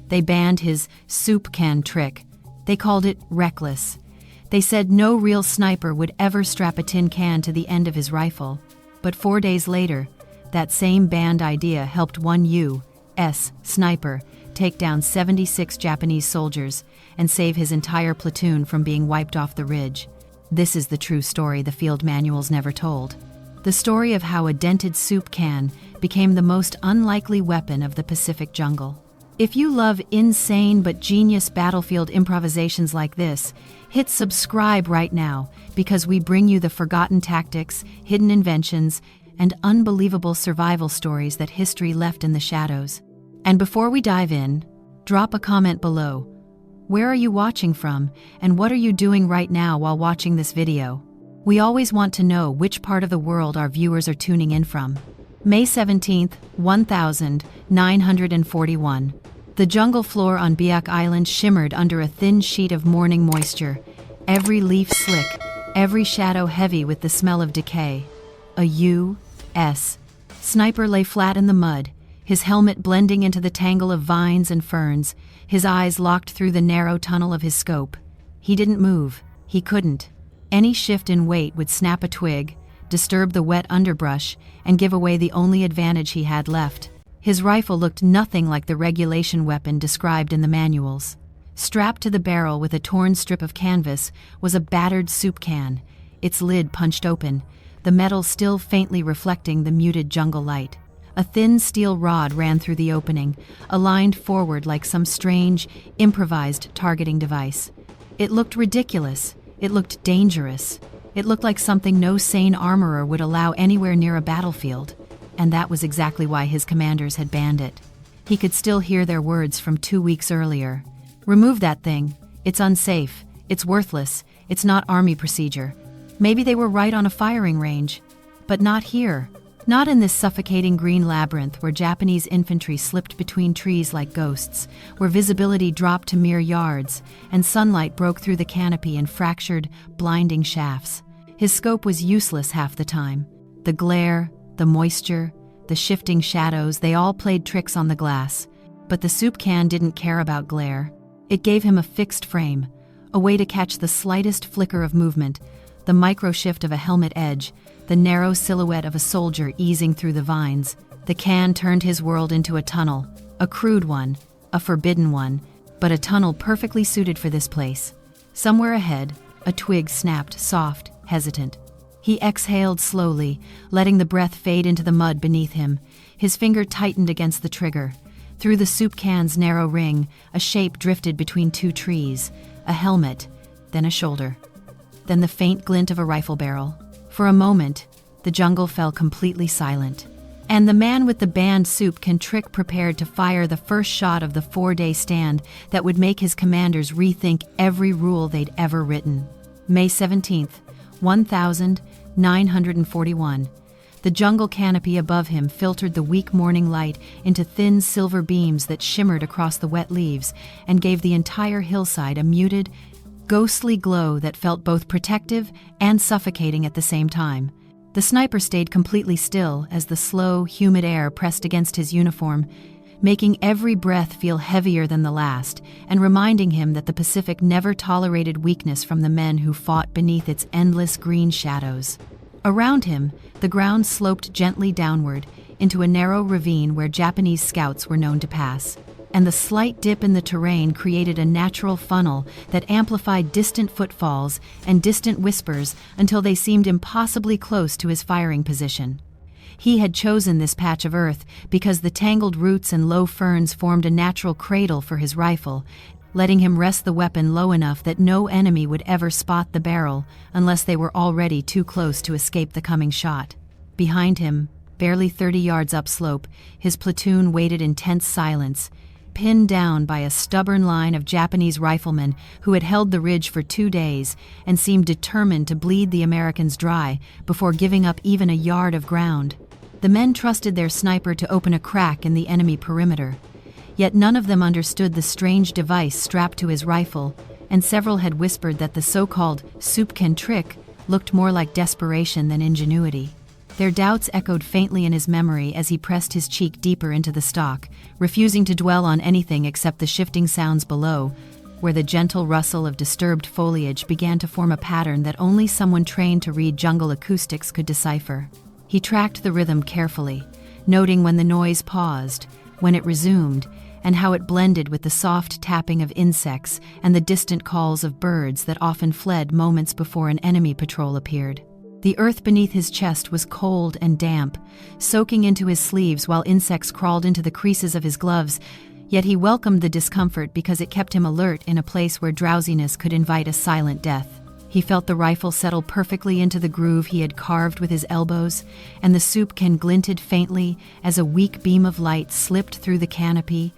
They banned his soup can trick. They called it reckless. They said no real sniper would ever strap a tin can to the end of his rifle. But 4 days later, that same banned idea helped one U.S. sniper take down 76 Japanese soldiers and save his entire platoon from being wiped off the ridge. This is the true story the field manuals never told. The story of how a dented soup can became the most unlikely weapon of the Pacific jungle. If you love insane but genius battlefield improvisations like this, hit subscribe right now, because we bring you the forgotten tactics, hidden inventions, and unbelievable survival stories that history left in the shadows. And before we dive in, drop a comment below. Where are you watching from, and what are you doing right now while watching this video? We always want to know which part of the world our viewers are tuning in from. May 17th, 1941. The jungle floor on Biak Island shimmered under a thin sheet of morning moisture, every leaf slick, every shadow heavy with the smell of decay. A U.S. sniper lay flat in the mud, his helmet blending into the tangle of vines and ferns, his eyes locked through the narrow tunnel of his scope. He didn't move. He couldn't. Any shift in weight would snap a twig, disturb the wet underbrush, and give away the only advantage he had left. His rifle looked nothing like the regulation weapon described in the manuals. Strapped to the barrel with a torn strip of canvas was a battered soup can, its lid punched open, the metal still faintly reflecting the muted jungle light. A thin steel rod ran through the opening, aligned forward like some strange, improvised targeting device. It looked ridiculous. It looked dangerous. It looked like something no sane armorer would allow anywhere near a battlefield. And that was exactly why his commanders had banned it. He could still hear their words from 2 weeks earlier. Remove that thing. It's unsafe. It's worthless. It's not army procedure. Maybe they were right on a firing range. But not here. Not in this suffocating green labyrinth where Japanese infantry slipped between trees like ghosts, where visibility dropped to mere yards, and sunlight broke through the canopy in fractured, blinding shafts. His scope was useless half the time. The glare, the moisture, the shifting shadows, they all played tricks on the glass. But the soup can didn't care about glare. It gave him a fixed frame, a way to catch the slightest flicker of movement, the micro-shift of a helmet edge, the narrow silhouette of a soldier easing through the vines. The can turned his world into a tunnel, a crude one, a forbidden one, but a tunnel perfectly suited for this place. Somewhere ahead, a twig snapped, soft, hesitant. He exhaled slowly, letting the breath fade into the mud beneath him. His finger tightened against the trigger. Through the soup can's narrow ring, a shape drifted between 2 trees, a helmet, then a shoulder. Then the faint glint of a rifle barrel. For a moment, the jungle fell completely silent. And the man with the banned soup can trick prepared to fire the first shot of the 4-day stand that would make his commanders rethink every rule they'd ever written. May 17th, 1941. The jungle canopy above him filtered the weak morning light into thin silver beams that shimmered across the wet leaves and gave the entire hillside a muted, ghostly glow that felt both protective and suffocating at the same time. The sniper stayed completely still as the slow, humid air pressed against his uniform, making every breath feel heavier than the last and reminding him that the Pacific never tolerated weakness from the men who fought beneath its endless green shadows. Around him, the ground sloped gently downward into a narrow ravine where Japanese scouts were known to pass. And the slight dip in the terrain created a natural funnel that amplified distant footfalls and distant whispers until they seemed impossibly close to his firing position. He had chosen this patch of earth because the tangled roots and low ferns formed a natural cradle for his rifle, letting him rest the weapon low enough that no enemy would ever spot the barrel unless they were already too close to escape the coming shot. Behind him, barely 30 yards upslope, his platoon waited in tense silence, pinned down by a stubborn line of Japanese riflemen who had held the ridge for 2 days and seemed determined to bleed the Americans dry before giving up even a yard of ground. The men trusted their sniper to open a crack in the enemy perimeter, yet none of them understood the strange device strapped to his rifle, and several had whispered that the so-called soup can trick looked more like desperation than ingenuity. Their doubts echoed faintly in his memory as he pressed his cheek deeper into the stock, refusing to dwell on anything except the shifting sounds below, where the gentle rustle of disturbed foliage began to form a pattern that only someone trained to read jungle acoustics could decipher. He tracked the rhythm carefully, noting when the noise paused, when it resumed, and how it blended with the soft tapping of insects and the distant calls of birds that often fled moments before an enemy patrol appeared. The earth beneath his chest was cold and damp, soaking into his sleeves while insects crawled into the creases of his gloves, yet he welcomed the discomfort because it kept him alert in a place where drowsiness could invite a silent death. He felt the rifle settle perfectly into the groove he had carved with his elbows, and the soup can glinted faintly as a weak beam of light slipped through the canopy,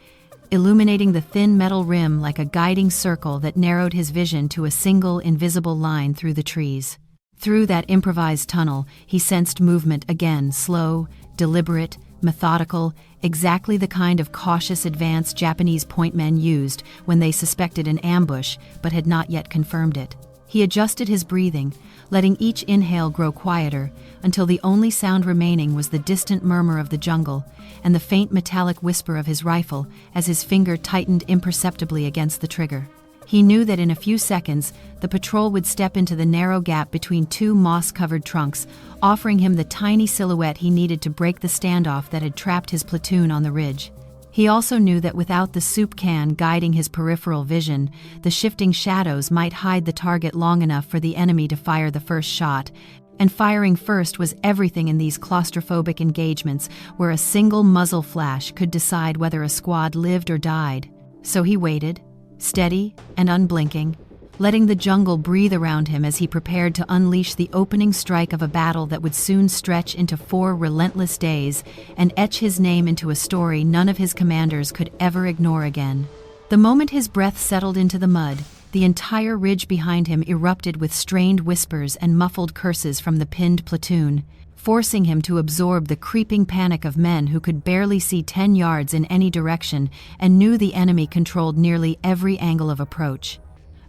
illuminating the thin metal rim like a guiding circle that narrowed his vision to a single invisible line through the trees. Through that improvised tunnel, he sensed movement again, slow, deliberate, methodical, exactly the kind of cautious advance Japanese pointmen used when they suspected an ambush but had not yet confirmed it. He adjusted his breathing, letting each inhale grow quieter, until the only sound remaining was the distant murmur of the jungle and the faint metallic whisper of his rifle as his finger tightened imperceptibly against the trigger. He knew that in a few seconds, the patrol would step into the narrow gap between two moss-covered trunks, offering him the tiny silhouette he needed to break the standoff that had trapped his platoon on the ridge. He also knew that without the soup can guiding his peripheral vision, the shifting shadows might hide the target long enough for the enemy to fire the first shot, and firing first was everything in these claustrophobic engagements where a single muzzle flash could decide whether a squad lived or died. So he waited, steady and unblinking, letting the jungle breathe around him as he prepared to unleash the opening strike of a battle that would soon stretch into 4 relentless days and etch his name into a story none of his commanders could ever ignore again. The moment his breath settled into the mud, the entire ridge behind him erupted with strained whispers and muffled curses from the pinned platoon, forcing him to absorb the creeping panic of men who could barely see 10 yards in any direction and knew the enemy controlled nearly every angle of approach.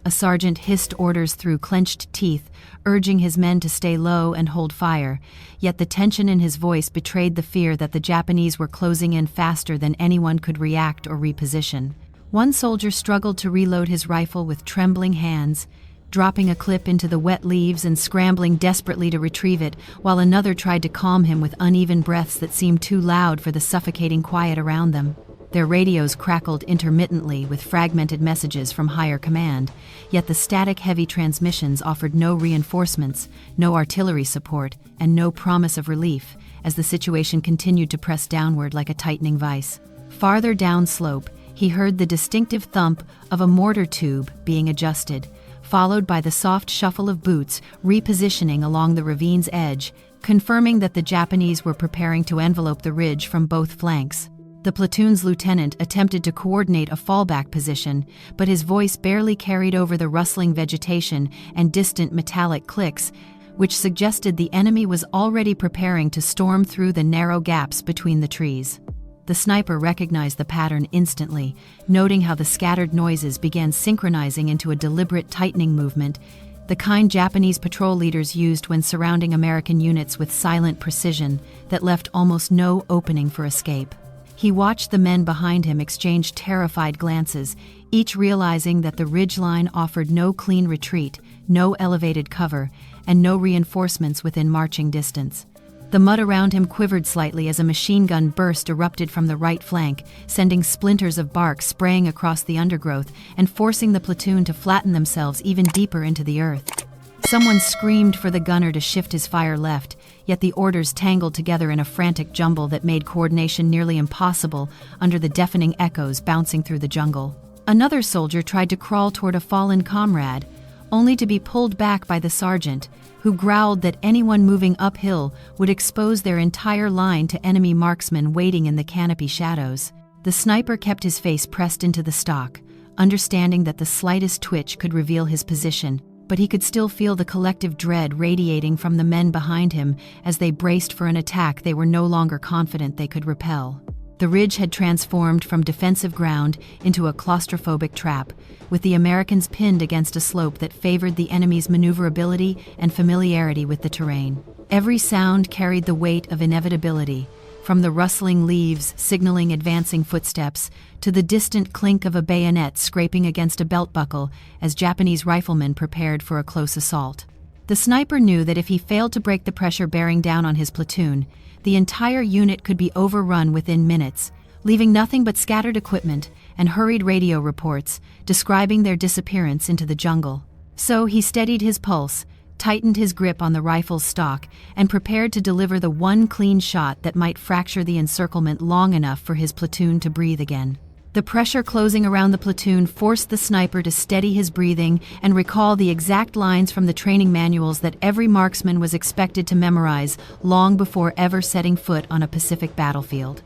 A sergeant hissed orders through clenched teeth, urging his men to stay low and hold fire, yet the tension in his voice betrayed the fear that the Japanese were closing in faster than anyone could react or reposition. One soldier struggled to reload his rifle with trembling hands, dropping a clip into the wet leaves and scrambling desperately to retrieve it, while another tried to calm him with uneven breaths that seemed too loud for the suffocating quiet around them. Their radios crackled intermittently with fragmented messages from higher command, yet the static-heavy transmissions offered no reinforcements, no artillery support, and no promise of relief, as the situation continued to press downward like a tightening vice. Farther downslope, he heard the distinctive thump of a mortar tube being adjusted, followed by the soft shuffle of boots repositioning along the ravine's edge, confirming that the Japanese were preparing to envelope the ridge from both flanks. The platoon's lieutenant attempted to coordinate a fallback position, but his voice barely carried over the rustling vegetation and distant metallic clicks, which suggested the enemy was already preparing to storm through the narrow gaps between the trees. The sniper recognized the pattern instantly, noting how the scattered noises began synchronizing into a deliberate tightening movement, the kind Japanese patrol leaders used when surrounding American units with silent precision that left almost no opening for escape. He watched the men behind him exchange terrified glances, each realizing that the ridgeline offered no clean retreat, no elevated cover, and no reinforcements within marching distance. The mud around him quivered slightly as a machine gun burst erupted from the right flank, sending splinters of bark spraying across the undergrowth and forcing the platoon to flatten themselves even deeper into the earth. Someone screamed for the gunner to shift his fire left, yet the orders tangled together in a frantic jumble that made coordination nearly impossible under the deafening echoes bouncing through the jungle. Another soldier tried to crawl toward a fallen comrade, only to be pulled back by the sergeant, who growled that anyone moving uphill would expose their entire line to enemy marksmen waiting in the canopy shadows. The sniper kept his face pressed into the stock, understanding that the slightest twitch could reveal his position, but he could still feel the collective dread radiating from the men behind him as they braced for an attack they were no longer confident they could repel. The ridge had transformed from defensive ground into a claustrophobic trap, with the Americans pinned against a slope that favored the enemy's maneuverability and familiarity with the terrain. Every sound carried the weight of inevitability, from the rustling leaves signaling advancing footsteps to the distant clink of a bayonet scraping against a belt buckle as Japanese riflemen prepared for a close assault. The sniper knew that if he failed to break the pressure bearing down on his platoon, the entire unit could be overrun within minutes, leaving nothing but scattered equipment and hurried radio reports describing their disappearance into the jungle. So he steadied his pulse, tightened his grip on the rifle's stock, and prepared to deliver the one clean shot that might fracture the encirclement long enough for his platoon to breathe again. The pressure closing around the platoon forced the sniper to steady his breathing and recall the exact lines from the training manuals that every marksman was expected to memorize long before ever setting foot on a Pacific battlefield.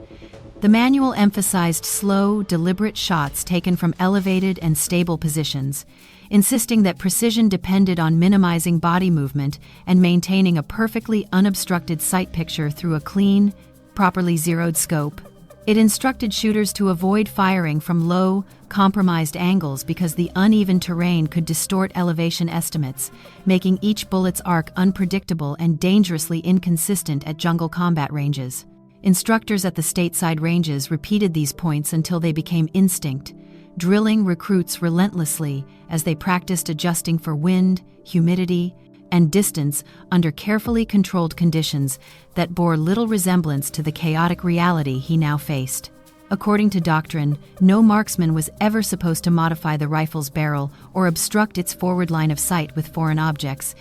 The manual emphasized slow, deliberate shots taken from elevated and stable positions, insisting that precision depended on minimizing body movement and maintaining a perfectly unobstructed sight picture through a clean, properly zeroed scope. It instructed shooters to avoid firing from low, compromised angles because the uneven terrain could distort elevation estimates, making each bullet's arc unpredictable and dangerously inconsistent at jungle combat ranges. Instructors at the stateside ranges repeated these points until they became instinct, drilling recruits relentlessly as they practiced adjusting for wind, humidity, and distance under carefully controlled conditions that bore little resemblance to the chaotic reality he now faced. According to doctrine, no marksman was ever supposed to modify the rifle's barrel or obstruct its forward line of sight with foreign objects,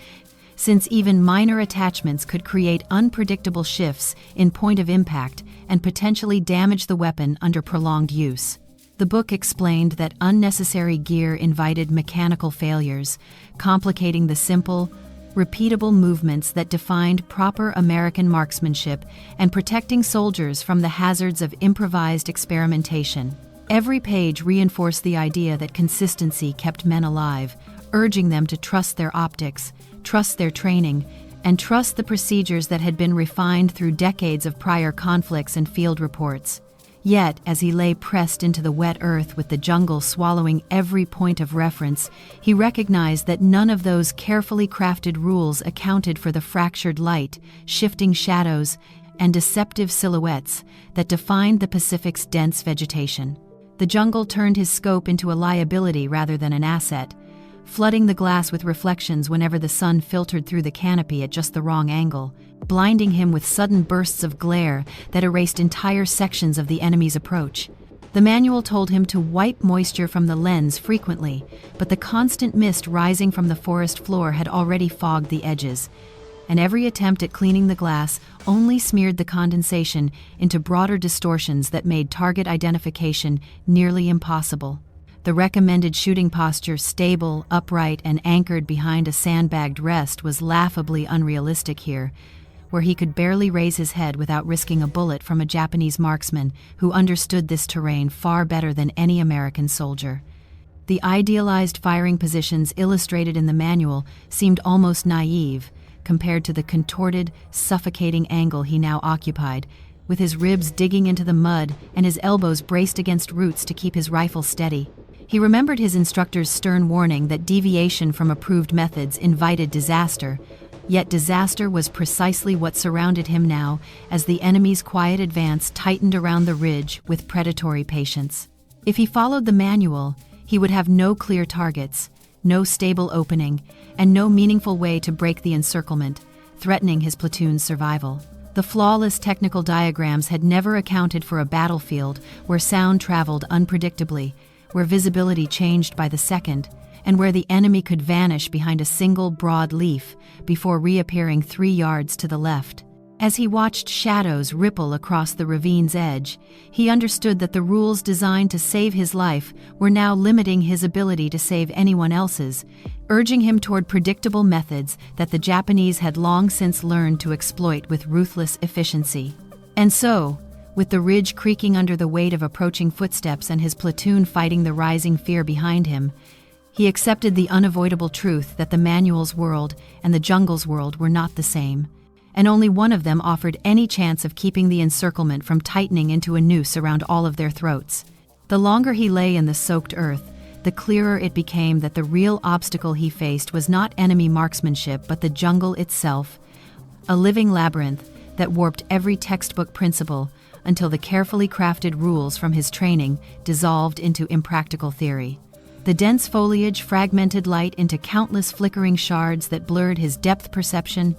since even minor attachments could create unpredictable shifts in point of impact and potentially damage the weapon under prolonged use. The book explained that unnecessary gear invited mechanical failures, complicating the simple, repeatable movements that defined proper American marksmanship and protecting soldiers from the hazards of improvised experimentation. Every page reinforced the idea that consistency kept men alive, urging them to trust their optics, trust their training, and trust the procedures that had been refined through decades of prior conflicts and field reports. Yet, as he lay pressed into the wet earth with the jungle swallowing every point of reference, he recognized that none of those carefully crafted rules accounted for the fractured light, shifting shadows, and deceptive silhouettes that defined the Pacific's dense vegetation. The jungle turned his scope into a liability rather than an asset, flooding the glass with reflections whenever the sun filtered through the canopy at just the wrong angle, blinding him with sudden bursts of glare that erased entire sections of the enemy's approach. The manual told him to wipe moisture from the lens frequently, but the constant mist rising from the forest floor had already fogged the edges, and every attempt at cleaning the glass only smeared the condensation into broader distortions that made target identification nearly impossible. The recommended shooting posture, stable, upright, and anchored behind a sandbagged rest, was laughably unrealistic here, where he could barely raise his head without risking a bullet from a Japanese marksman who understood this terrain far better than any American soldier. The idealized firing positions illustrated in the manual seemed almost naive compared to the contorted, suffocating angle he now occupied, with his ribs digging into the mud and his elbows braced against roots to keep his rifle steady. He remembered his instructor's stern warning that deviation from approved methods invited disaster, yet disaster was precisely what surrounded him now as the enemy's quiet advance tightened around the ridge with predatory patience. If he followed the manual, he would have no clear targets, no stable opening, and no meaningful way to break the encirclement, threatening his platoon's survival. The flawless technical diagrams had never accounted for a battlefield where sound traveled unpredictably, where visibility changed by the second, and where the enemy could vanish behind a single broad leaf before reappearing 3 yards to the left. As he watched shadows ripple across the ravine's edge, he understood that the rules designed to save his life were now limiting his ability to save anyone else's, urging him toward predictable methods that the Japanese had long since learned to exploit with ruthless efficiency. And so, with the ridge creaking under the weight of approaching footsteps and his platoon fighting the rising fear behind him, he accepted the unavoidable truth that the manual's world and the jungle's world were not the same, and only one of them offered any chance of keeping the encirclement from tightening into a noose around all of their throats. The longer he lay in the soaked earth, the clearer it became that the real obstacle he faced was not enemy marksmanship but the jungle itself, a living labyrinth that warped every textbook principle until the carefully crafted rules from his training dissolved into impractical theory. The dense foliage fragmented light into countless flickering shards that blurred his depth perception,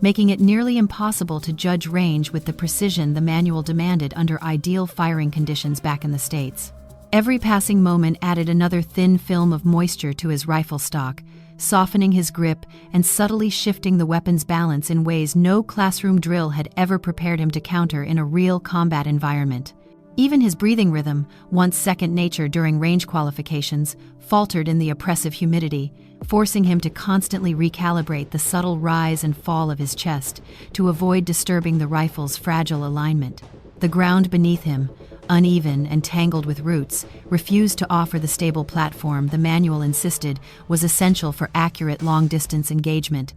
making it nearly impossible to judge range with the precision the manual demanded under ideal firing conditions back in the States. Every passing moment added another thin film of moisture to his rifle stock, softening his grip and subtly shifting the weapon's balance in ways no classroom drill had ever prepared him to counter in a real combat environment. Even his breathing rhythm, once second nature during range qualifications, faltered in the oppressive humidity, forcing him to constantly recalibrate the subtle rise and fall of his chest to avoid disturbing the rifle's fragile alignment. The ground beneath him, uneven and tangled with roots, refused to offer the stable platform the manual insisted was essential for accurate long-distance engagement,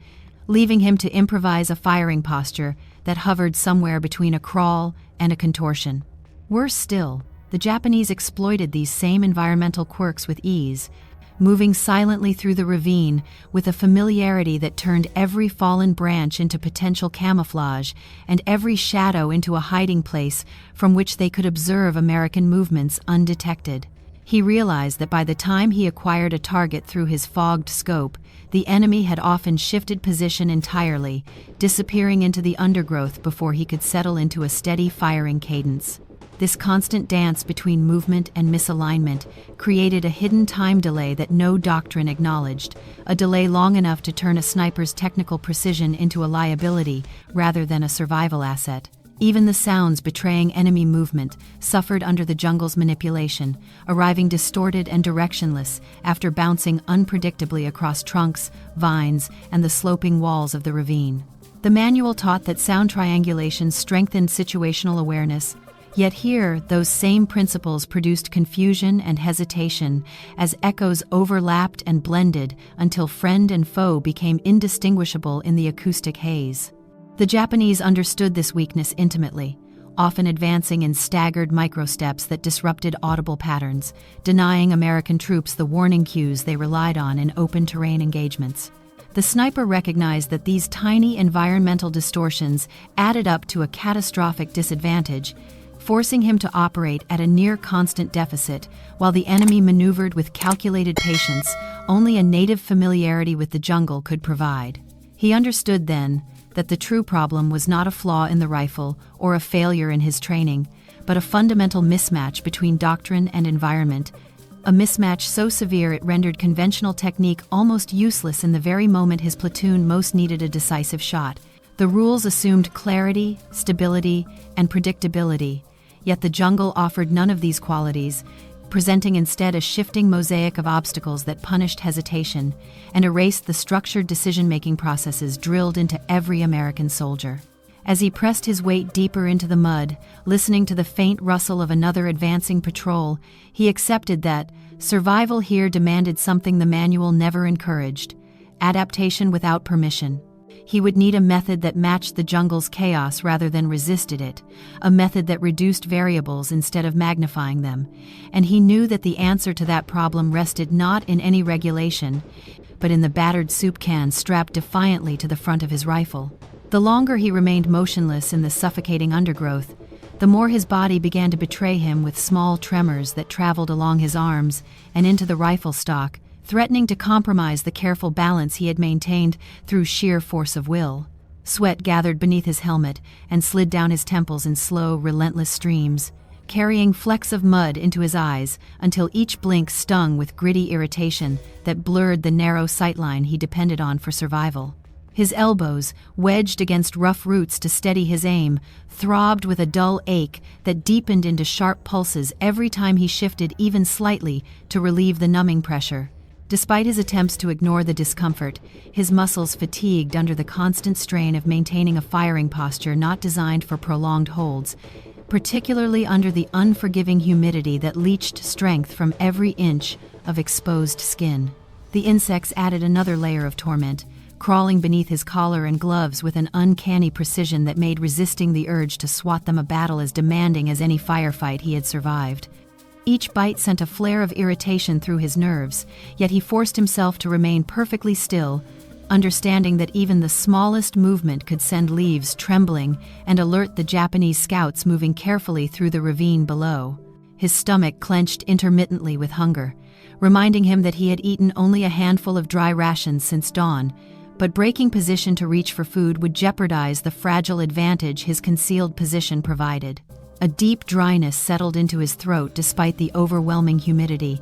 leaving him to improvise a firing posture that hovered somewhere between a crawl and a contortion. Worse still, the Japanese exploited these same environmental quirks with ease, moving silently through the ravine with a familiarity that turned every fallen branch into potential camouflage and every shadow into a hiding place from which they could observe American movements undetected. He realized that by the time he acquired a target through his fogged scope, the enemy had often shifted position entirely, disappearing into the undergrowth before he could settle into a steady firing cadence. This constant dance between movement and misalignment created a hidden time delay that no doctrine acknowledged, a delay long enough to turn a sniper's technical precision into a liability rather than a survival asset. Even the sounds betraying enemy movement suffered under the jungle's manipulation, arriving distorted and directionless after bouncing unpredictably across trunks, vines, and the sloping walls of the ravine. The manual taught that sound triangulation strengthened situational awareness, yet here, those same principles produced confusion and hesitation as echoes overlapped and blended until friend and foe became indistinguishable in the acoustic haze. The Japanese understood this weakness intimately, often advancing in staggered microsteps that disrupted audible patterns, denying American troops the warning cues they relied on in open terrain engagements. The sniper recognized that these tiny environmental distortions added up to a catastrophic disadvantage, forcing him to operate at a near-constant deficit while the enemy maneuvered with calculated patience only a native familiarity with the jungle could provide. He understood then that the true problem was not a flaw in the rifle or a failure in his training, but a fundamental mismatch between doctrine and environment, a mismatch so severe it rendered conventional technique almost useless in the very moment his platoon most needed a decisive shot. The rules assumed clarity, stability, and predictability, yet the jungle offered none of these qualities, presenting instead a shifting mosaic of obstacles that punished hesitation and erased the structured decision-making processes drilled into every American soldier. As he pressed his weight deeper into the mud, listening to the faint rustle of another advancing patrol, he accepted that survival here demanded something the manual never encouraged: adaptation without permission. He would need a method that matched the jungle's chaos rather than resisted it, a method that reduced variables instead of magnifying them, and he knew that the answer to that problem rested not in any regulation, but in the battered soup can strapped defiantly to the front of his rifle. The longer he remained motionless in the suffocating undergrowth, the more his body began to betray him with small tremors that traveled along his arms and into the rifle stock, threatening to compromise the careful balance he had maintained through sheer force of will. Sweat gathered beneath his helmet and slid down his temples in slow, relentless streams, carrying flecks of mud into his eyes until each blink stung with gritty irritation that blurred the narrow sightline he depended on for survival. His elbows, wedged against rough roots to steady his aim, throbbed with a dull ache that deepened into sharp pulses every time he shifted even slightly to relieve the numbing pressure. Despite his attempts to ignore the discomfort, his muscles fatigued under the constant strain of maintaining a firing posture not designed for prolonged holds, particularly under the unforgiving humidity that leached strength from every inch of exposed skin. The insects added another layer of torment, crawling beneath his collar and gloves with an uncanny precision that made resisting the urge to swat them a battle as demanding as any firefight he had survived. Each bite sent a flare of irritation through his nerves, yet he forced himself to remain perfectly still, understanding that even the smallest movement could send leaves trembling and alert the Japanese scouts moving carefully through the ravine below. His stomach clenched intermittently with hunger, reminding him that he had eaten only a handful of dry rations since dawn, but breaking position to reach for food would jeopardize the fragile advantage his concealed position provided. A deep dryness settled into his throat despite the overwhelming humidity,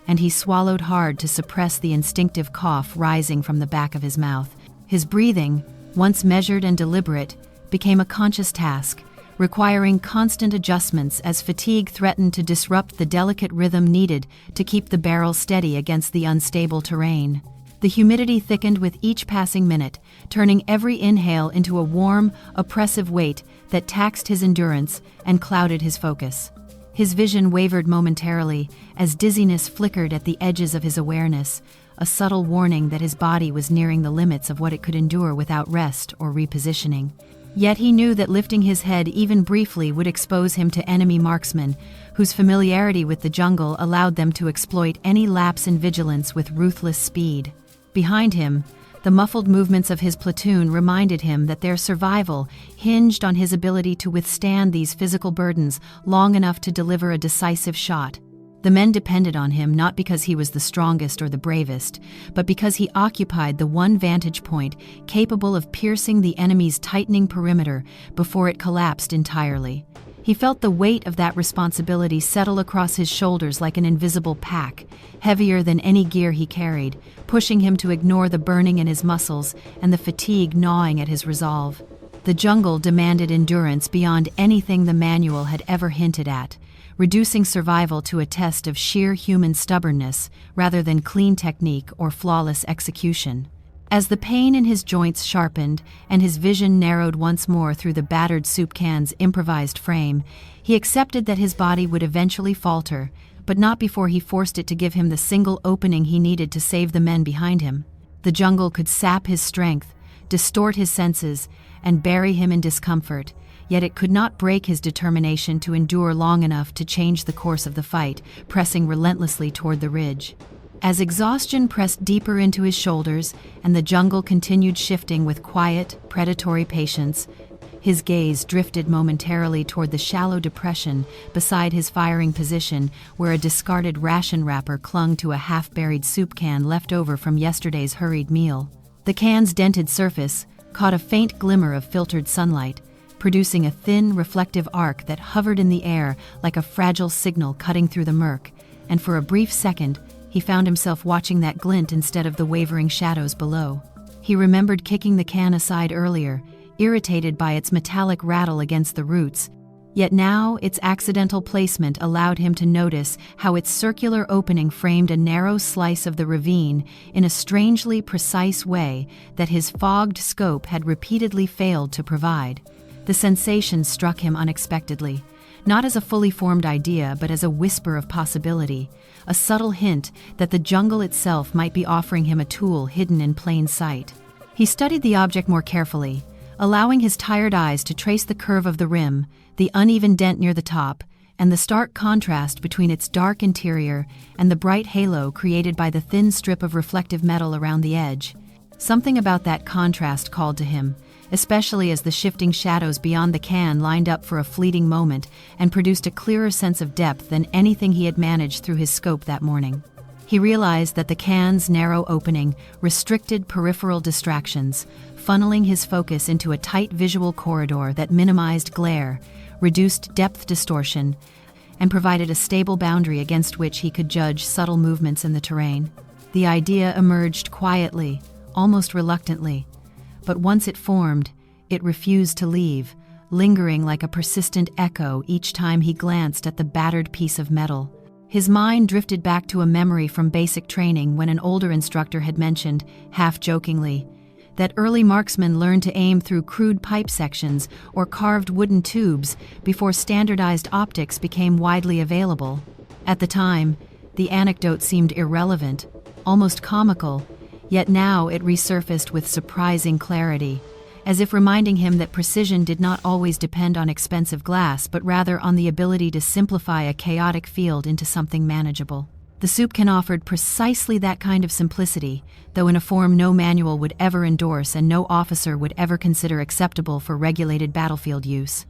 and he swallowed hard to suppress the instinctive cough rising from the back of his mouth. His breathing, once measured and deliberate, became a conscious task, requiring constant adjustments as fatigue threatened to disrupt the delicate rhythm needed to keep the barrel steady against the unstable terrain. The humidity thickened with each passing minute, turning every inhale into a warm, oppressive weight that taxed his endurance and clouded his focus. His vision wavered momentarily as dizziness flickered at the edges of his awareness, a subtle warning that his body was nearing the limits of what it could endure without rest or repositioning. Yet he knew that lifting his head even briefly would expose him to enemy marksmen, whose familiarity with the jungle allowed them to exploit any lapse in vigilance with ruthless speed. Behind him, the muffled movements of his platoon reminded him that their survival hinged on his ability to withstand these physical burdens long enough to deliver a decisive shot. The men depended on him not because he was the strongest or the bravest, but because he occupied the one vantage point capable of piercing the enemy's tightening perimeter before it collapsed entirely. He felt the weight of that responsibility settle across his shoulders like an invisible pack, heavier than any gear he carried, pushing him to ignore the burning in his muscles and the fatigue gnawing at his resolve. The jungle demanded endurance beyond anything the manual had ever hinted at, reducing survival to a test of sheer human stubbornness rather than clean technique or flawless execution. As the pain in his joints sharpened and his vision narrowed once more through the battered soup can's improvised frame, he accepted that his body would eventually falter, but not before he forced it to give him the single opening he needed to save the men behind him. The jungle could sap his strength, distort his senses, and bury him in discomfort, yet it could not break his determination to endure long enough to change the course of the fight, pressing relentlessly toward the ridge. As exhaustion pressed deeper into his shoulders and the jungle continued shifting with quiet, predatory patience, his gaze drifted momentarily toward the shallow depression beside his firing position where a discarded ration wrapper clung to a half-buried soup can left over from yesterday's hurried meal. The can's dented surface caught a faint glimmer of filtered sunlight, producing a thin, reflective arc that hovered in the air like a fragile signal cutting through the murk, and for a brief second, he found himself watching that glint instead of the wavering shadows below. He remembered kicking the can aside earlier, irritated by its metallic rattle against the roots, yet now its accidental placement allowed him to notice how its circular opening framed a narrow slice of the ravine in a strangely precise way that his fogged scope had repeatedly failed to provide. The sensation struck him unexpectedly, not as a fully formed idea but as a whisper of possibility, a subtle hint that the jungle itself might be offering him a tool hidden in plain sight. He studied the object more carefully, allowing his tired eyes to trace the curve of the rim, the uneven dent near the top, and the stark contrast between its dark interior and the bright halo created by the thin strip of reflective metal around the edge. Something about that contrast called to him, especially as the shifting shadows beyond the can lined up for a fleeting moment and produced a clearer sense of depth than anything he had managed through his scope that morning. He realized that the can's narrow opening restricted peripheral distractions, funneling his focus into a tight visual corridor that minimized glare, reduced depth distortion, and provided a stable boundary against which he could judge subtle movements in the terrain. The idea emerged quietly, almost reluctantly, but once it formed, it refused to leave, lingering like a persistent echo each time he glanced at the battered piece of metal. His mind drifted back to a memory from basic training when an older instructor had mentioned, half-jokingly, that early marksmen learned to aim through crude pipe sections or carved wooden tubes before standardized optics became widely available. At the time, the anecdote seemed irrelevant, almost comical, yet now it resurfaced with surprising clarity, as if reminding him that precision did not always depend on expensive glass but rather on the ability to simplify a chaotic field into something manageable. The soup can offered precisely that kind of simplicity, though in a form no manual would ever endorse and no officer would ever consider acceptable for regulated battlefield use.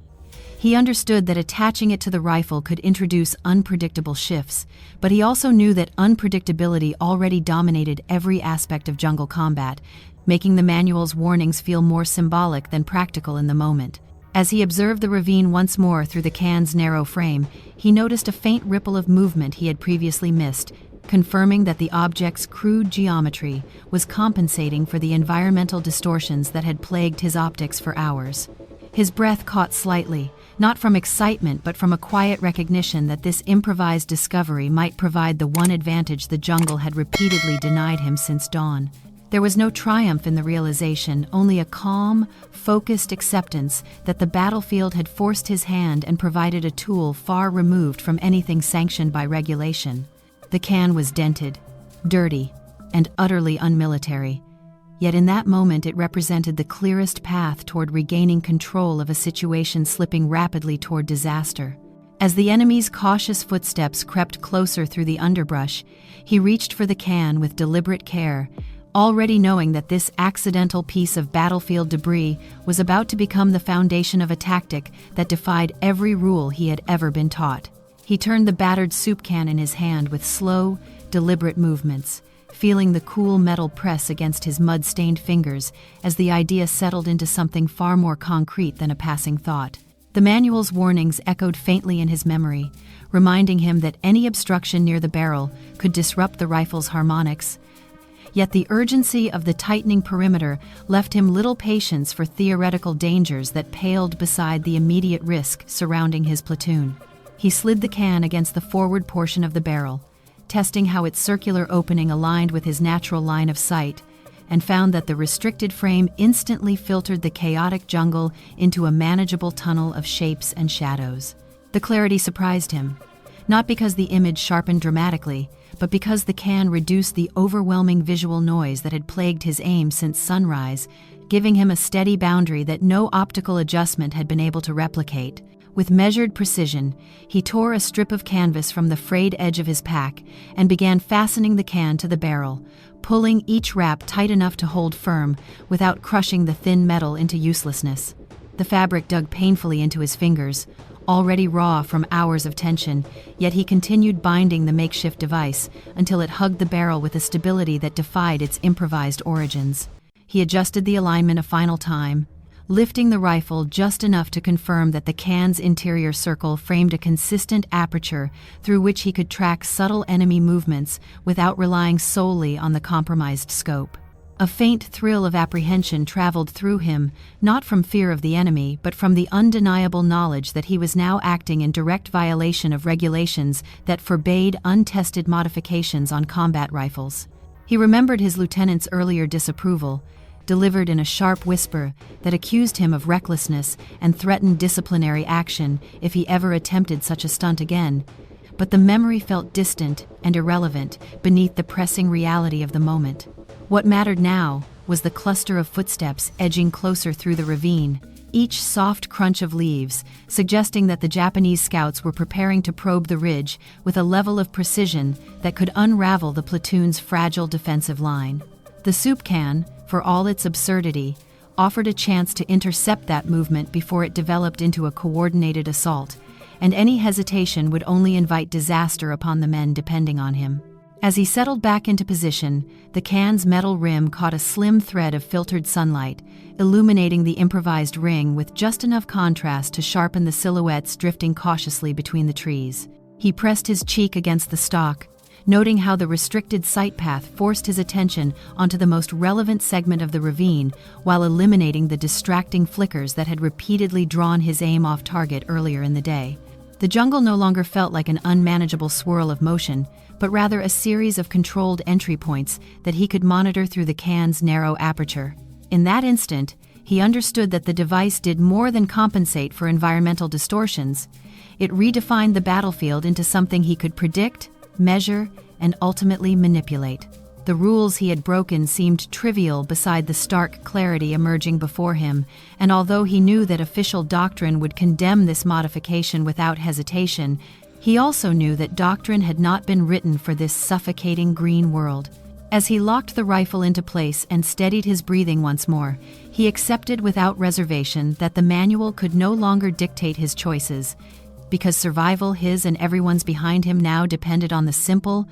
He understood that attaching it to the rifle could introduce unpredictable shifts, but he also knew that unpredictability already dominated every aspect of jungle combat, making the manual's warnings feel more symbolic than practical in the moment. As he observed the ravine once more through the can's narrow frame, he noticed a faint ripple of movement he had previously missed, confirming that the object's crude geometry was compensating for the environmental distortions that had plagued his optics for hours. His breath caught slightly, not from excitement but from a quiet recognition that this improvised discovery might provide the one advantage the jungle had repeatedly denied him since dawn. There was no triumph in the realization, only a calm, focused acceptance that the battlefield had forced his hand and provided a tool far removed from anything sanctioned by regulation. The can was dented, dirty, and utterly unmilitary. Yet in that moment it represented the clearest path toward regaining control of a situation slipping rapidly toward disaster. As the enemy's cautious footsteps crept closer through the underbrush, he reached for the can with deliberate care, already knowing that this accidental piece of battlefield debris was about to become the foundation of a tactic that defied every rule he had ever been taught. He turned the battered soup can in his hand with slow, deliberate movements, feeling the cool metal press against his mud-stained fingers as the idea settled into something far more concrete than a passing thought. The manual's warnings echoed faintly in his memory, reminding him that any obstruction near the barrel could disrupt the rifle's harmonics. Yet the urgency of the tightening perimeter left him little patience for theoretical dangers that paled beside the immediate risk surrounding his platoon. He slid the can against the forward portion of the barrel, testing how its circular opening aligned with his natural line of sight, and found that the restricted frame instantly filtered the chaotic jungle into a manageable tunnel of shapes and shadows. The clarity surprised him, not because the image sharpened dramatically, but because the can reduced the overwhelming visual noise that had plagued his aim since sunrise, giving him a steady boundary that no optical adjustment had been able to replicate. With measured precision, he tore a strip of canvas from the frayed edge of his pack and began fastening the can to the barrel, pulling each wrap tight enough to hold firm without crushing the thin metal into uselessness. The fabric dug painfully into his fingers, already raw from hours of tension, yet he continued binding the makeshift device until it hugged the barrel with a stability that defied its improvised origins. He adjusted the alignment a final time, lifting the rifle just enough to confirm that the can's interior circle framed a consistent aperture through which he could track subtle enemy movements without relying solely on the compromised scope. A faint thrill of apprehension traveled through him, not from fear of the enemy, but from the undeniable knowledge that he was now acting in direct violation of regulations that forbade untested modifications on combat rifles. He remembered his lieutenant's earlier disapproval, delivered in a sharp whisper that accused him of recklessness and threatened disciplinary action if he ever attempted such a stunt again. But the memory felt distant and irrelevant beneath the pressing reality of the moment. What mattered now was the cluster of footsteps edging closer through the ravine, each soft crunch of leaves suggesting that the Japanese scouts were preparing to probe the ridge with a level of precision that could unravel the platoon's fragile defensive line. The soup can, for all its absurdity, offered a chance to intercept that movement before it developed into a coordinated assault, and any hesitation would only invite disaster upon the men depending on him. As he settled back into position, the can's metal rim caught a slim thread of filtered sunlight, illuminating the improvised ring with just enough contrast to sharpen the silhouettes drifting cautiously between the trees. He pressed his cheek against the stock, noting how the restricted sight path forced his attention onto the most relevant segment of the ravine while eliminating the distracting flickers that had repeatedly drawn his aim off target earlier in the day. The jungle no longer felt like an unmanageable swirl of motion, but rather a series of controlled entry points that he could monitor through the can's narrow aperture. In that instant, he understood that the device did more than compensate for environmental distortions. It redefined the battlefield into something he could predict, measure, and ultimately manipulate. The rules he had broken seemed trivial beside the stark clarity emerging before him, and although he knew that official doctrine would condemn this modification without hesitation, He also knew that doctrine had not been written for this suffocating green world. As he locked the rifle into place and steadied his breathing once more, he accepted without reservation that the manual could no longer dictate his choices, because survival, his and everyone's behind him, now depended on the simple,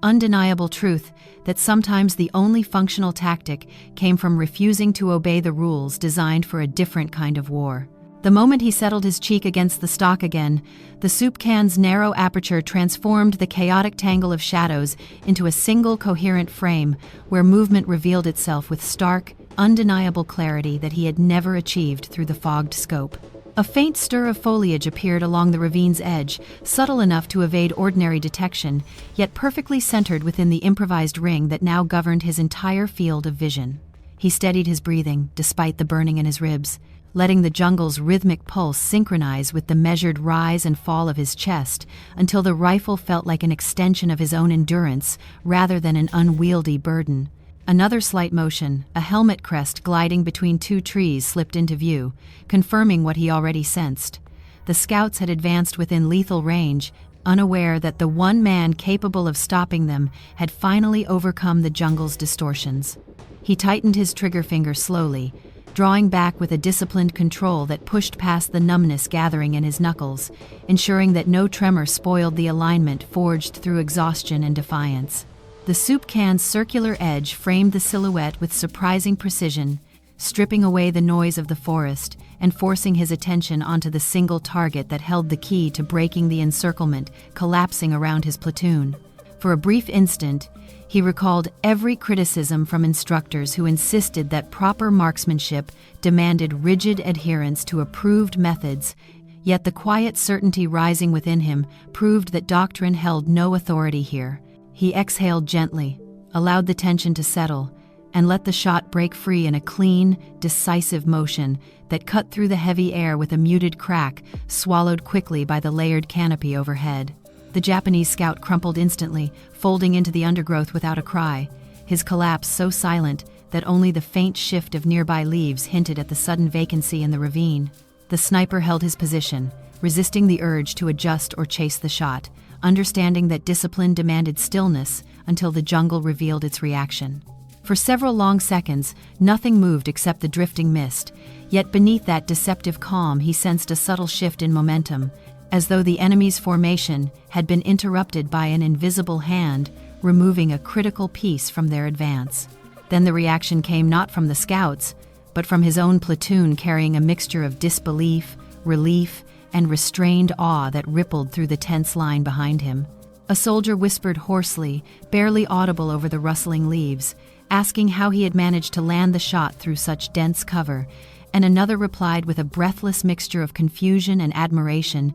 undeniable truth that sometimes the only functional tactic came from refusing to obey the rules designed for a different kind of war. The moment he settled his cheek against the stock again, the soup can's narrow aperture transformed the chaotic tangle of shadows into a single coherent frame where movement revealed itself with stark, undeniable clarity that he had never achieved through the fogged scope. A faint stir of foliage appeared along the ravine's edge, subtle enough to evade ordinary detection, yet perfectly centered within the improvised ring that now governed his entire field of vision. He steadied his breathing, despite the burning in his ribs, letting the jungle's rhythmic pulse synchronize with the measured rise and fall of his chest until the rifle felt like an extension of his own endurance rather than an unwieldy burden. Another slight motion, a helmet crest gliding between two trees, slipped into view, confirming what he already sensed. The scouts had advanced within lethal range, unaware that the one man capable of stopping them had finally overcome the jungle's distortions. He tightened his trigger finger slowly, drawing back with a disciplined control that pushed past the numbness gathering in his knuckles, ensuring that no tremor spoiled the alignment forged through exhaustion and defiance. The soup can's circular edge framed the silhouette with surprising precision, stripping away the noise of the forest and forcing his attention onto the single target that held the key to breaking the encirclement collapsing around his platoon. For a brief instant, he recalled every criticism from instructors who insisted that proper marksmanship demanded rigid adherence to approved methods, yet the quiet certainty rising within him proved that doctrine held no authority here. He exhaled gently, allowed the tension to settle, and let the shot break free in a clean, decisive motion that cut through the heavy air with a muted crack, swallowed quickly by the layered canopy overhead. The Japanese scout crumpled instantly, folding into the undergrowth without a cry, his collapse so silent that only the faint shift of nearby leaves hinted at the sudden vacancy in the ravine. The sniper held his position, resisting the urge to adjust or chase the shot, understanding that discipline demanded stillness until the jungle revealed its reaction. For several long seconds, nothing moved except the drifting mist, yet beneath that deceptive calm he sensed a subtle shift in momentum, as though the enemy's formation had been interrupted by an invisible hand, removing a critical piece from their advance. Then the reaction came not from the scouts, but from his own platoon, carrying a mixture of disbelief, relief, and restrained awe that rippled through the tense line behind him. A soldier whispered hoarsely, barely audible over the rustling leaves, asking how he had managed to land the shot through such dense cover, and another replied with a breathless mixture of confusion and admiration,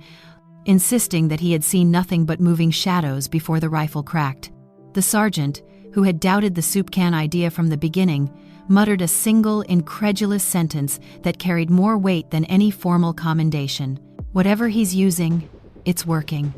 insisting that he had seen nothing but moving shadows before the rifle cracked. The sergeant, who had doubted the soup can idea from the beginning, muttered a single, incredulous sentence that carried more weight than any formal commendation. "Whatever he's using, it's working."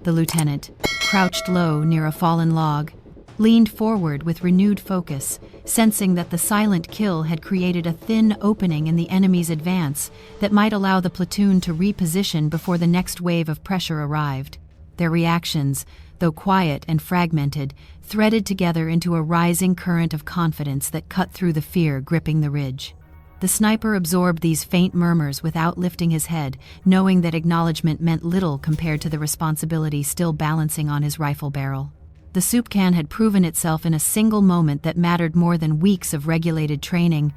The lieutenant, crouched low near a fallen log, leaned forward with renewed focus, sensing that the silent kill had created a thin opening in the enemy's advance that might allow the platoon to reposition before the next wave of pressure arrived. Their reactions, though quiet and fragmented, threaded together into a rising current of confidence that cut through the fear gripping the ridge. The sniper absorbed these faint murmurs without lifting his head, knowing that acknowledgement meant little compared to the responsibility still balancing on his rifle barrel. The soup can had proven itself in a single moment that mattered more than weeks of regulated training,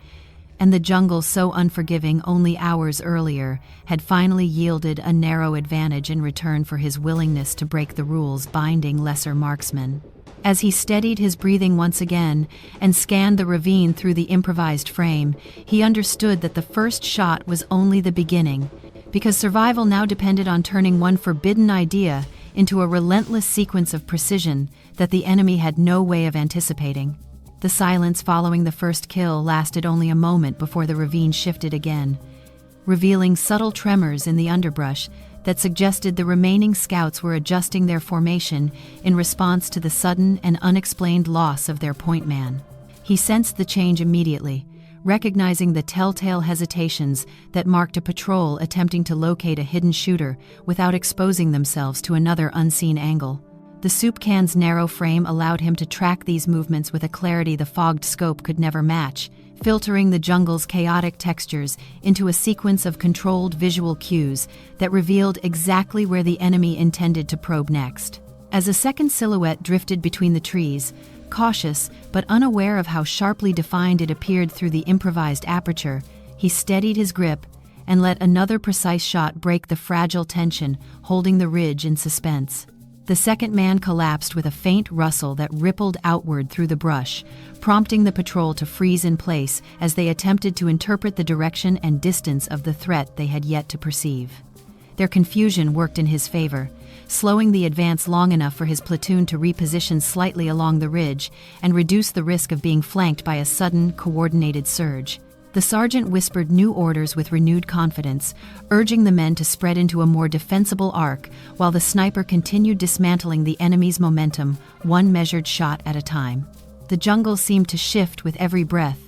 and the jungle, so unforgiving only hours earlier, had finally yielded a narrow advantage in return for his willingness to break the rules binding lesser marksmen. As he steadied his breathing once again and scanned the ravine through the improvised frame, he understood that the first shot was only the beginning, because survival now depended on turning one forbidden idea into a relentless sequence of precision that the enemy had no way of anticipating. The silence following the first kill lasted only a moment before the ravine shifted again, revealing subtle tremors in the underbrush that suggested the remaining scouts were adjusting their formation in response to the sudden and unexplained loss of their point man. He sensed the change immediately, recognizing the telltale hesitations that marked a patrol attempting to locate a hidden shooter without exposing themselves to another unseen angle. The soup can's narrow frame allowed him to track these movements with a clarity the fogged scope could never match, filtering the jungle's chaotic textures into a sequence of controlled visual cues that revealed exactly where the enemy intended to probe next. As a second silhouette drifted between the trees, cautious but unaware of how sharply defined it appeared through the improvised aperture, he steadied his grip and let another precise shot break the fragile tension holding the ridge in suspense. The second man collapsed with a faint rustle that rippled outward through the brush, prompting the patrol to freeze in place as they attempted to interpret the direction and distance of the threat they had yet to perceive. Their confusion worked in his favor, slowing the advance long enough for his platoon to reposition slightly along the ridge and reduce the risk of being flanked by a sudden, coordinated surge. The sergeant whispered new orders with renewed confidence, urging the men to spread into a more defensible arc, while the sniper continued dismantling the enemy's momentum, one measured shot at a time. The jungle seemed to shift with every breath,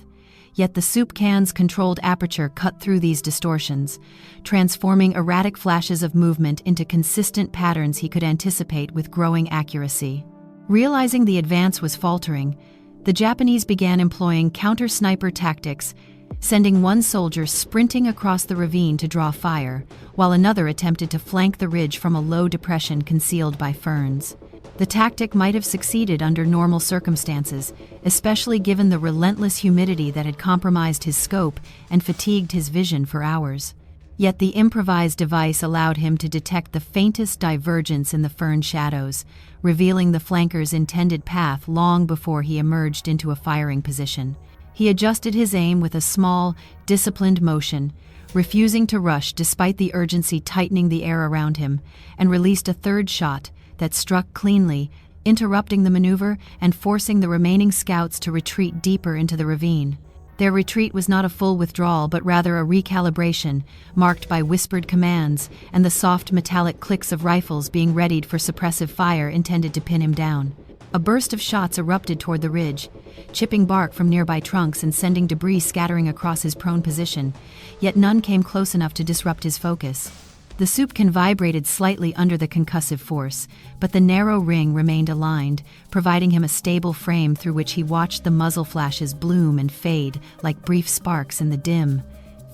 yet the soup can's controlled aperture cut through these distortions, transforming erratic flashes of movement into consistent patterns he could anticipate with growing accuracy. Realizing the advance was faltering, the Japanese began employing counter-sniper tactics, sending one soldier sprinting across the ravine to draw fire, while another attempted to flank the ridge from a low depression concealed by ferns. The tactic might have succeeded under normal circumstances, especially given the relentless humidity that had compromised his scope and fatigued his vision for hours. Yet the improvised device allowed him to detect the faintest divergence in the fern shadows, revealing the flanker's intended path long before he emerged into a firing position. He adjusted his aim with a small, disciplined motion, refusing to rush despite the urgency tightening the air around him, and released a third shot that struck cleanly, interrupting the maneuver and forcing the remaining scouts to retreat deeper into the ravine. Their retreat was not a full withdrawal but rather a recalibration, marked by whispered commands and the soft metallic clicks of rifles being readied for suppressive fire intended to pin him down. A burst of shots erupted toward the ridge, chipping bark from nearby trunks and sending debris scattering across his prone position, yet none came close enough to disrupt his focus. The soup can vibrated slightly under the concussive force, but the narrow ring remained aligned, providing him a stable frame through which he watched the muzzle flashes bloom and fade like brief sparks in the dim,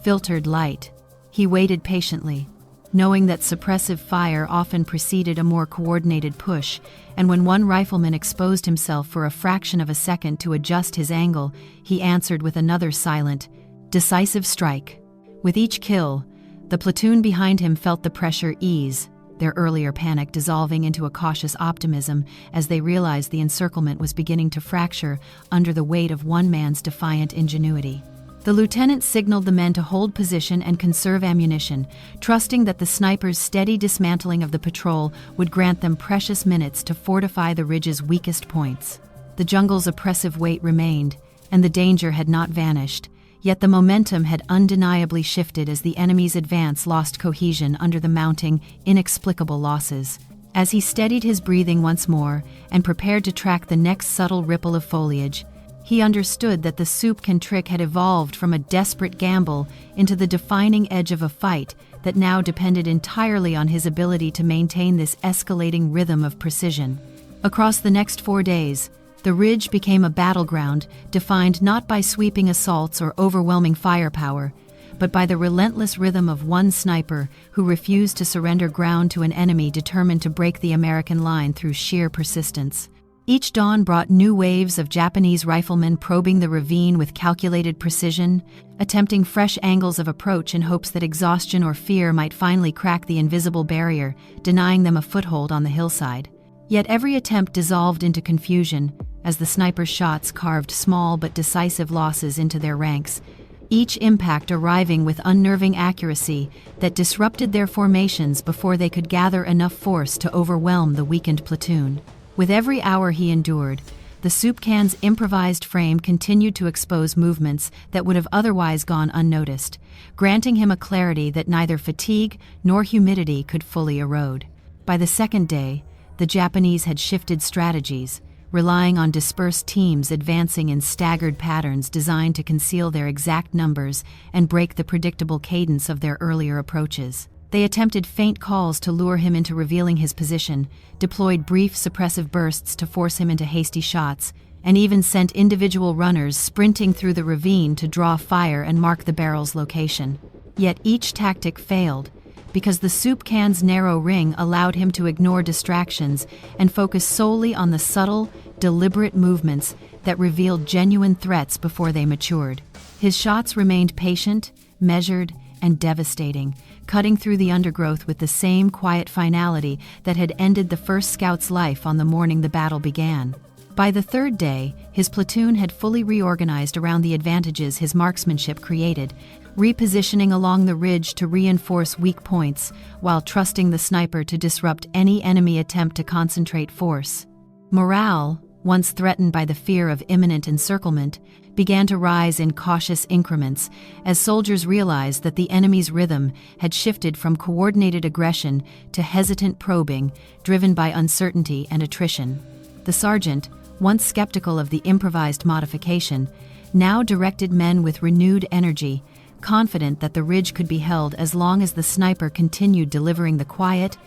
filtered light. He waited patiently, knowing that suppressive fire often preceded a more coordinated push, and when one rifleman exposed himself for a fraction of a second to adjust his angle, he answered with another silent, decisive strike. With each kill, the platoon behind him felt the pressure ease, their earlier panic dissolving into a cautious optimism as they realized the encirclement was beginning to fracture under the weight of one man's defiant ingenuity. The lieutenant signaled the men to hold position and conserve ammunition, trusting that the sniper's steady dismantling of the patrol would grant them precious minutes to fortify the ridge's weakest points. The jungle's oppressive weight remained, and the danger had not vanished, yet the momentum had undeniably shifted as the enemy's advance lost cohesion under the mounting, inexplicable losses. As he steadied his breathing once more and prepared to track the next subtle ripple of foliage, he understood that the soup can trick had evolved from a desperate gamble into the defining edge of a fight that now depended entirely on his ability to maintain this escalating rhythm of precision. Across the next 4 days, the ridge became a battleground defined not by sweeping assaults or overwhelming firepower, but by the relentless rhythm of one sniper who refused to surrender ground to an enemy determined to break the American line through sheer persistence. Each dawn brought new waves of Japanese riflemen probing the ravine with calculated precision, attempting fresh angles of approach in hopes that exhaustion or fear might finally crack the invisible barrier, denying them a foothold on the hillside. Yet every attempt dissolved into confusion as the sniper's shots carved small but decisive losses into their ranks, each impact arriving with unnerving accuracy that disrupted their formations before they could gather enough force to overwhelm the weakened platoon. With every hour he endured, the soup can's improvised frame continued to expose movements that would have otherwise gone unnoticed, granting him a clarity that neither fatigue nor humidity could fully erode. By the second day, the Japanese had shifted strategies, relying on dispersed teams advancing in staggered patterns designed to conceal their exact numbers and break the predictable cadence of their earlier approaches. They attempted faint calls to lure him into revealing his position, deployed brief suppressive bursts to force him into hasty shots, and even sent individual runners sprinting through the ravine to draw fire and mark the barrel's location. Yet each tactic failed, because the soup can's narrow ring allowed him to ignore distractions and focus solely on the subtle, deliberate movements that revealed genuine threats before they matured. His shots remained patient, measured, and devastating, cutting through the undergrowth with the same quiet finality that had ended the first scout's life on the morning the battle began. By the third day, his platoon had fully reorganized around the advantages his marksmanship created, repositioning along the ridge to reinforce weak points, while trusting the sniper to disrupt any enemy attempt to concentrate force. Morale, once threatened by the fear of imminent encirclement, began to rise in cautious increments as soldiers realized that the enemy's rhythm had shifted from coordinated aggression to hesitant probing, driven by uncertainty and attrition. The sergeant, once skeptical of the improvised modification, now directed men with renewed energy, confident that the ridge could be held as long as the sniper continued delivering the quiet,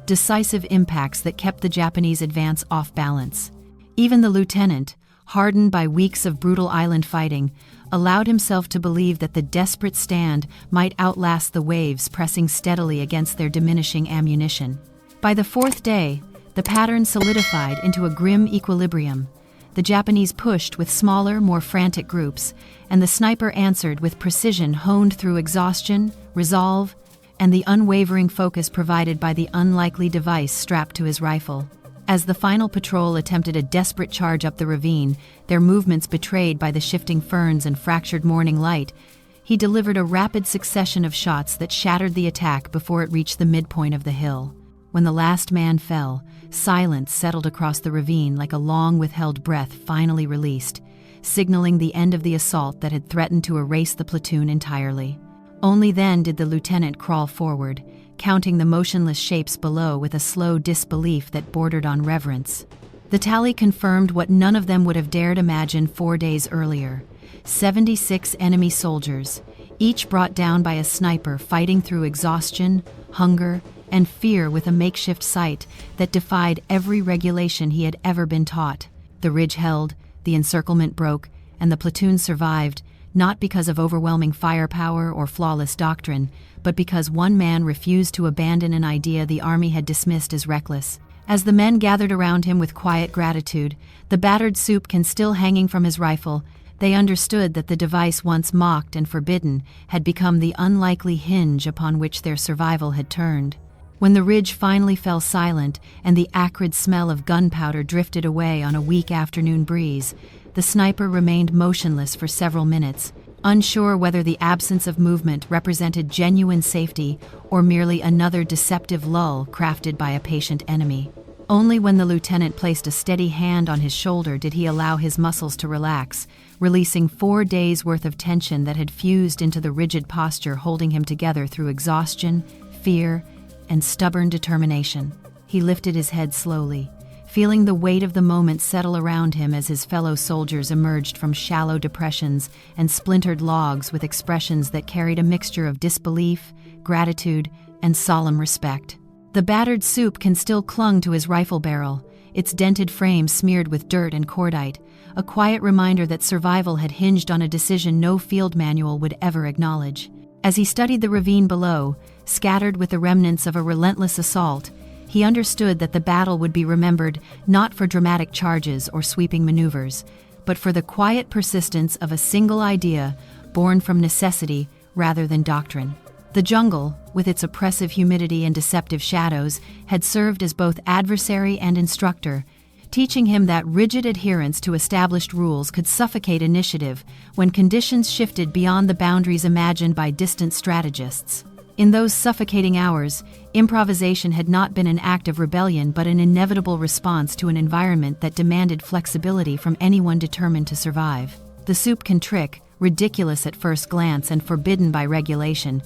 decisive impacts that kept the Japanese advance off balance. Even the lieutenant, hardened by weeks of brutal island fighting, allowed himself to believe that the desperate stand might outlast the waves pressing steadily against their diminishing ammunition. By the fourth day, the pattern solidified into a grim equilibrium. The Japanese pushed with smaller, more frantic groups, and the sniper answered with precision honed through exhaustion, resolve, and the unwavering focus provided by the unlikely device strapped to his rifle. As the final patrol attempted a desperate charge up the ravine, their movements betrayed by the shifting ferns and fractured morning light, he delivered a rapid succession of shots that shattered the attack before it reached the midpoint of the hill. When the last man fell, silence settled across the ravine like a long-withheld breath finally released, signaling the end of the assault that had threatened to erase the platoon entirely. Only then did the lieutenant crawl forward, counting the motionless shapes below with a slow disbelief that bordered on reverence. The tally confirmed what none of them would have dared imagine 4 days earlier: 76 enemy soldiers, each brought down by a sniper fighting through exhaustion, hunger, and fear with a makeshift sight that defied every regulation he had ever been taught. The ridge held, the encirclement broke, and the platoon survived, not because of overwhelming firepower or flawless doctrine, but because one man refused to abandon an idea the army had dismissed as reckless. As the men gathered around him with quiet gratitude, the battered soup can still hanging from his rifle, they understood that the device once mocked and forbidden had become the unlikely hinge upon which their survival had turned. When the ridge finally fell silent and the acrid smell of gunpowder drifted away on a weak afternoon breeze, the sniper remained motionless for several minutes, unsure whether the absence of movement represented genuine safety or merely another deceptive lull crafted by a patient enemy. Only when the lieutenant placed a steady hand on his shoulder did he allow his muscles to relax, releasing 4 days' worth of tension that had fused into the rigid posture holding him together through exhaustion, fear, and stubborn determination. He lifted his head slowly, feeling the weight of the moment settle around him as his fellow soldiers emerged from shallow depressions and splintered logs with expressions that carried a mixture of disbelief, gratitude, and solemn respect. The battered soup can still clung to his rifle barrel, its dented frame smeared with dirt and cordite, a quiet reminder that survival had hinged on a decision no field manual would ever acknowledge. As he studied the ravine below, scattered with the remnants of a relentless assault, he understood that the battle would be remembered not for dramatic charges or sweeping maneuvers, but for the quiet persistence of a single idea born from necessity rather than doctrine. The jungle, with its oppressive humidity and deceptive shadows, had served as both adversary and instructor, teaching him that rigid adherence to established rules could suffocate initiative when conditions shifted beyond the boundaries imagined by distant strategists. In those suffocating hours, improvisation had not been an act of rebellion but an inevitable response to an environment that demanded flexibility from anyone determined to survive. The soup can trick, ridiculous at first glance and forbidden by regulation,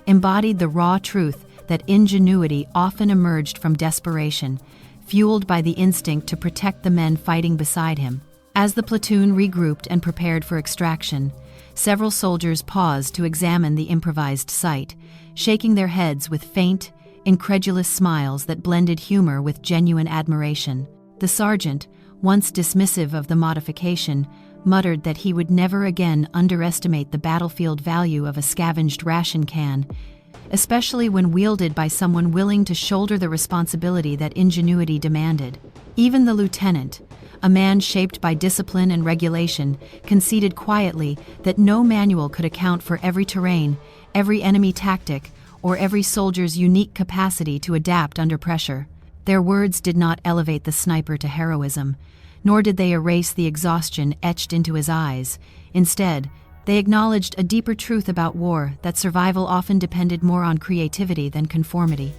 embodied the raw truth that ingenuity often emerged from desperation, fueled by the instinct to protect the men fighting beside him. As the platoon regrouped and prepared for extraction, several soldiers paused to examine the improvised site, shaking their heads with faint, incredulous smiles that blended humor with genuine admiration. The sergeant, once dismissive of the modification, muttered that he would never again underestimate the battlefield value of a scavenged ration can, especially when wielded by someone willing to shoulder the responsibility that ingenuity demanded. Even the lieutenant, a man shaped by discipline and regulation, conceded quietly that no manual could account for every terrain, every enemy tactic, or every soldier's unique capacity to adapt under pressure. Their words did not elevate the sniper to heroism, nor did they erase the exhaustion etched into his eyes. Instead, they acknowledged a deeper truth about war, that survival often depended more on creativity than conformity.